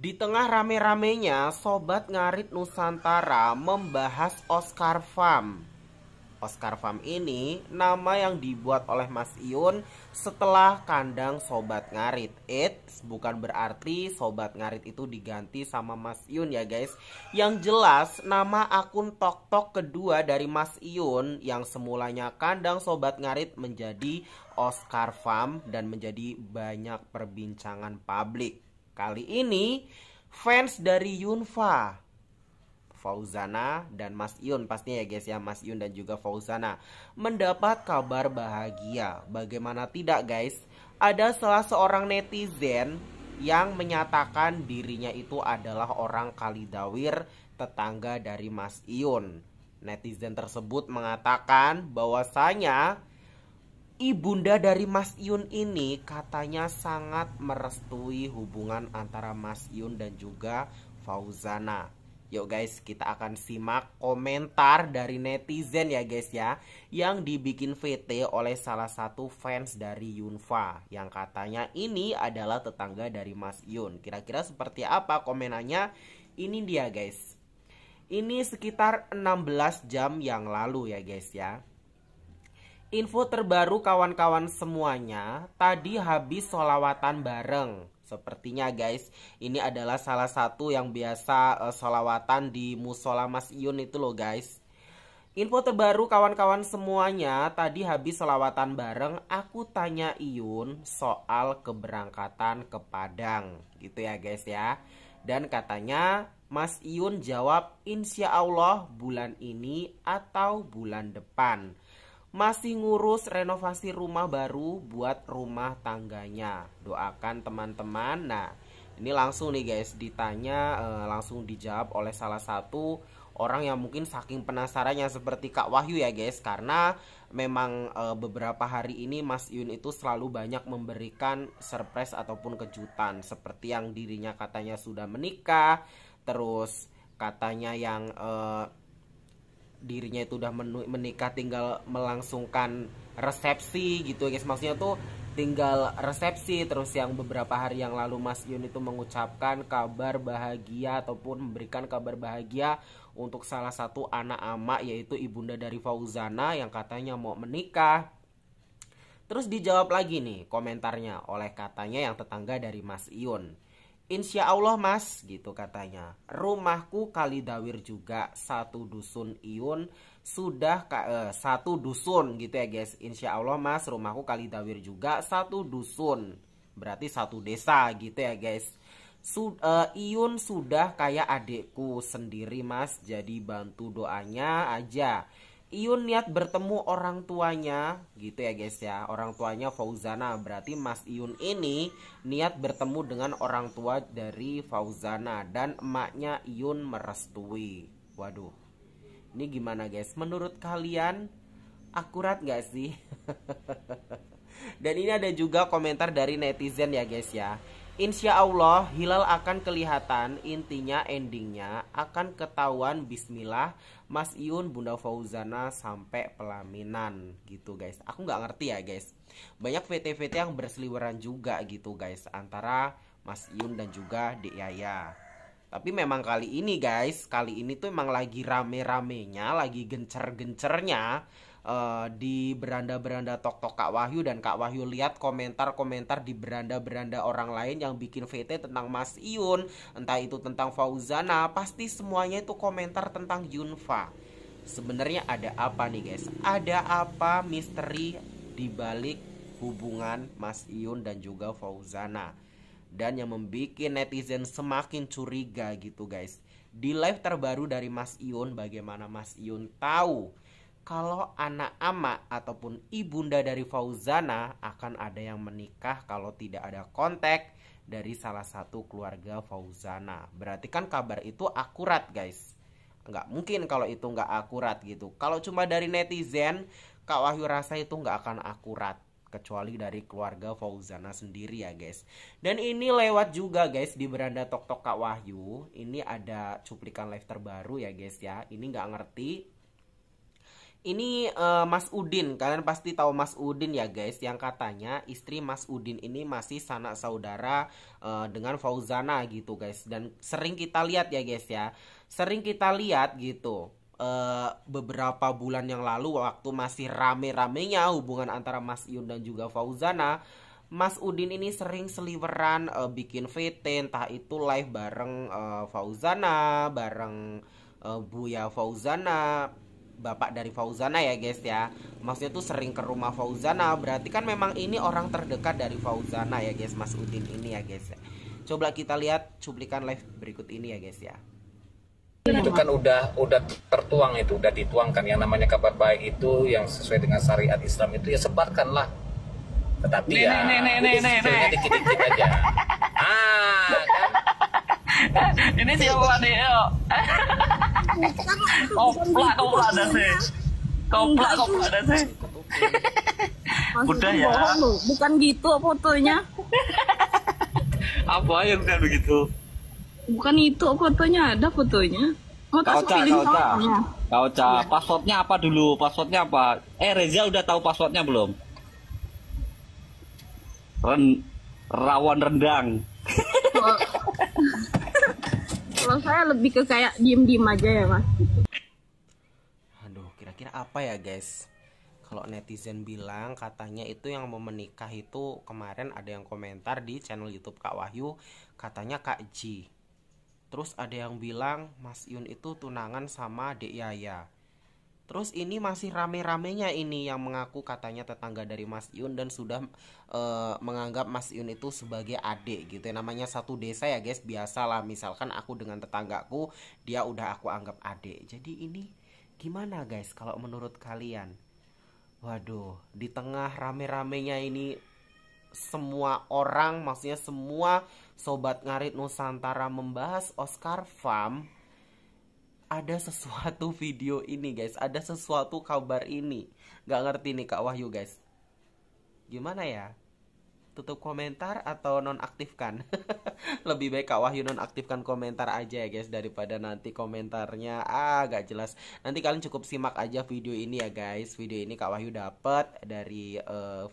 Di tengah rame-ramenya, Sobat Ngarit Nusantara membahas Oscar Farm. Oscar Farm ini nama yang dibuat oleh Mas Iun setelah kandang Sobat Ngarit. Eits, bukan berarti Sobat Ngarit itu diganti sama Mas Iun ya guys. Yang jelas nama akun TokTok kedua dari Mas Iun yang semulanya kandang Sobat Ngarit menjadi Oscar Farm dan menjadi banyak perbincangan publik. Kali ini fans dari Yunfa, Fauzana dan Mas Iun pastinya ya guys ya, Mas Iun dan juga Fauzana mendapat kabar bahagia. Bagaimana tidak guys, ada salah seorang netizen yang menyatakan dirinya itu adalah orang Kalidawir, tetangga dari Mas Iun. Netizen tersebut mengatakan bahwasanya ibunda dari Mas Iun ini katanya sangat merestui hubungan antara Mas Iun dan juga Fauzana. Yuk guys, kita akan simak komentar dari netizen ya guys ya, yang dibikin VT oleh salah satu fans dari Yunfa yang katanya ini adalah tetangga dari Mas Iun. Kira-kira seperti apa komenannya? Ini dia guys. Ini sekitar 16 jam yang lalu ya guys ya. Info terbaru kawan-kawan semuanya, tadi habis sholawatan bareng. Sepertinya guys, ini adalah salah satu yang biasa sholawatan di musola Mas Iun itu loh guys. Info terbaru kawan-kawan semuanya, tadi habis sholawatan bareng, aku tanya Iun soal keberangkatan ke Padang. Gitu ya guys ya. Dan katanya Mas Iun jawab insya Allah bulan ini atau bulan depan. Masih ngurus renovasi rumah baru buat rumah tangganya. Doakan teman-teman. Nah, ini langsung nih guys ditanya, langsung dijawab oleh salah satu orang yang mungkin saking penasarannya seperti Kak Wahyu ya guys. Karena memang beberapa hari ini Mas Iun itu selalu banyak memberikan surprise ataupun kejutan. Seperti yang dirinya katanya sudah menikah. Terus katanya yang dirinya itu udah menikah, tinggal melangsungkan resepsi gitu guys. Maksudnya tuh tinggal resepsi. Terus yang beberapa hari yang lalu Mas Iun itu mengucapkan kabar bahagia ataupun memberikan kabar bahagia untuk salah satu anak ama, yaitu ibunda dari Fauzana yang katanya mau menikah. Terus dijawab lagi nih komentarnya oleh katanya yang tetangga dari Mas Iun. Insya Allah mas, gitu katanya. Rumahku Kalidawir juga, satu dusun Iun sudah satu dusun gitu ya guys. Insya Allah mas, rumahku Kalidawir juga, satu dusun. Berarti satu desa gitu ya guys. Iun sudah kayak adekku sendiri mas, jadi bantu doanya aja. Iun niat bertemu orang tuanya gitu ya guys ya. Orang tuanya Fauzana. Berarti Mas Iun ini niat bertemu dengan orang tua dari Fauzana. Dan emaknya Iun merestui. Waduh, ini gimana guys? Menurut kalian akurat gak sih? Dan ini ada juga komentar dari netizen ya guys ya. Insya Allah hilal akan kelihatan, intinya endingnya akan ketahuan bismillah Mas Iun Bunda Fauzana sampai pelaminan gitu guys. Aku nggak ngerti ya guys. Banyak VT-VT yang berseliweran juga gitu guys antara Mas Iun dan juga Dek Yaya. Tapi memang kali ini guys, kali ini tuh emang lagi rame-ramenya, lagi gencer-gencernya di beranda-beranda TokTok Kak Wahyu. Dan Kak Wahyu lihat komentar-komentar di beranda-beranda orang lain yang bikin VT tentang Mas Iun, entah itu tentang Fauzana, pasti semuanya itu komentar tentang Yunfa. Sebenarnya ada apa nih guys? Ada apa misteri di balik hubungan Mas Iun dan juga Fauzana? Dan yang membuat netizen semakin curiga gitu guys, di live terbaru dari Mas Iun, bagaimana Mas Iun tahu kalau anak ama ataupun ibunda dari Fauzana akan ada yang menikah kalau tidak ada kontak dari salah satu keluarga Fauzana. Berarti kan kabar itu akurat guys. Nggak mungkin kalau itu nggak akurat gitu. Kalau cuma dari netizen, Kak Wahyu rasa itu nggak akan akurat. Kecuali dari keluarga Fauzana sendiri ya guys. Dan ini lewat juga guys di beranda TokTok Kak Wahyu. Ini ada cuplikan live terbaru ya guys ya. Ini nggak ngerti Ini Mas Udin, kalian pasti tahu Mas Udin ya guys, yang katanya istri Mas Udin ini masih sanak saudara dengan Fauzana gitu guys. Dan sering kita lihat ya guys ya, sering kita lihat gitu beberapa bulan yang lalu waktu masih rame-ramenya hubungan antara Mas Iyun dan juga Fauzana, Mas Udin ini sering seliweran bikin VT, entah itu live bareng Fauzana, bareng Buya Fauzana, bapak dari Fauzana ya guys ya. Maksudnya tuh sering ke rumah Fauzana, berarti kan memang ini orang terdekat dari Fauzana ya guys, Mas Udin ini ya guys ya. Coba kita lihat cuplikan live berikut ini ya guys ya. Itu kan udah tertuang, itu udah dituangkan, yang namanya kabar baik itu yang sesuai dengan syariat Islam itu ya sebarkanlah. Tetapi dikit-dikit aja. Kan? Ini siapa nih? Koplak ada sih. Koplak ada sih. Udah ya. Bukan gitu fotonya. Apa yang bukan begitu? Bukan itu fotonya, ada fotonya. Kau cak. Passwordnya apa dulu? Passwordnya apa? Reza udah tahu passwordnya belum? Rawan rendang. Kalau saya lebih ke kayak diem-diem aja ya mas. Aduh, kira-kira apa ya guys? Kalau netizen bilang katanya itu yang mau menikah itu, kemarin ada yang komentar di channel YouTube Kak Wahyu, katanya Kak Ji. Terus ada yang bilang Mas Iyun itu tunangan sama Dek Yaya. Terus ini masih rame-ramenya ini yang mengaku katanya tetangga dari Mas Iyun dan sudah menganggap Mas Iyun itu sebagai adik gitu ya. Namanya satu desa ya guys, biasalah misalkan aku dengan tetanggaku, dia udah aku anggap adik. Jadi ini gimana guys kalau menurut kalian? Waduh, di tengah rame-ramenya ini semua orang, maksudnya semua sobat ngarit Nusantara membahas Oscar Farm, ada sesuatu video ini guys, ada sesuatu kabar ini. Gak ngerti nih Kak Wahyu guys, gimana ya? Tutup komentar atau nonaktifkan? Lebih baik Kak Wahyu nonaktifkan komentar aja ya guys, daripada nanti komentarnya gak jelas. Nanti kalian cukup simak aja video ini ya guys. Video ini Kak Wahyu dapat dari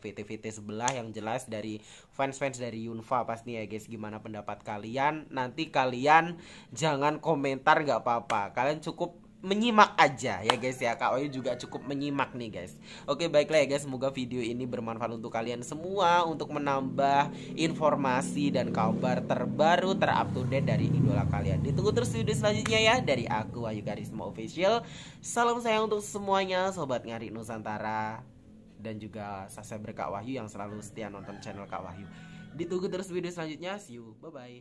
VT-VT sebelah, yang jelas dari fans-fans dari Yunfa pasti ya guys. Gimana pendapat kalian? Nanti kalian jangan komentar gak apa-apa, kalian cukup menyimak aja ya guys ya. Kak Wahyu juga cukup menyimak nih guys. Oke, baiklah ya guys, semoga video ini bermanfaat untuk kalian semua, untuk menambah informasi dan kabar terbaru terup to date dari idola kalian. Ditunggu terus video selanjutnya ya dari aku, Wahyu Karisma Official. Salam sayang untuk semuanya sobat ngarit Nusantara dan juga subscriber Kak Wahyu yang selalu setia nonton channel Kak Wahyu. Ditunggu terus video selanjutnya. See you, bye bye.